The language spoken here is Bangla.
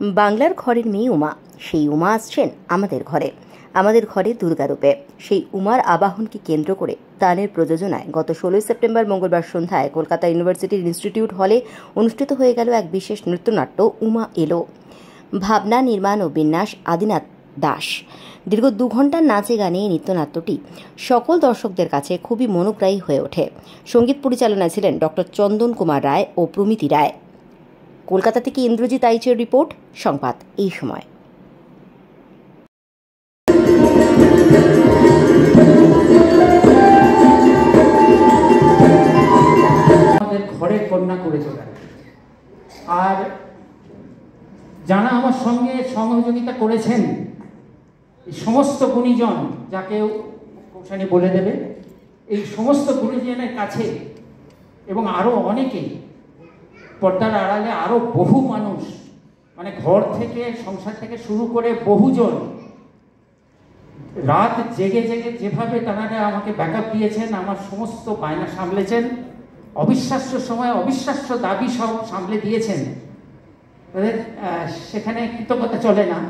বাংলার ঘরের মেয়ে উমা, সেই উমা আসছেন আমাদের ঘরে দুর্গারূপে। সেই উমার আবাহনকে কেন্দ্র করে তানের প্রযোজনায় গত 16 সেপ্টেম্বর মঙ্গলবার সন্ধ্যায় কলকাতা ইউনিভার্সিটির ইনস্টিটিউট হলে অনুষ্ঠিত হয়ে গেল এক বিশেষ নৃত্যনাট্য উমা এলো। ভাবনা, নির্মাণ ও বিন্যাস আদিনাথ দাস। দীর্ঘ 2 ঘন্টার নাচে গানে এই নৃত্যনাট্যটি সকল দর্শকদের কাছে খুবই মনোগ্রাহী হয়ে ওঠে। সঙ্গীত পরিচালনায় ছিলেন ডক্টর চন্দন কুমার রায় ও প্রমিতি রায়। কলকাতা থেকে ইন্দ্রজিৎ আইচের রিপোর্ট, সংবাদ এই সময়। আমাদের ঘরের কন্যা করেছে আর যারা আমার সঙ্গে সহযোগিতা করেছেন এই সমস্ত গুণীজন, যাকে কৌশানী বলে দেবে, এই সমস্ত গুণীজনের কাছে এবং আরও অনেকেই পর্দার আড়ালে আরও বহু মানুষ, মানে ঘর থেকে সংসার থেকে শুরু করে বহুজন রাত জেগে জেগে যেভাবে তারা আমাকে ব্যাকআপ দিয়েছেন, আমার সমস্ত বায়না সামলেছেন, অবিশ্বাস্য সময় অবিশ্বাস্য দাবি সব সামলে দিয়েছেন, তাদের সেখানে কৃতজ্ঞতা চলে না।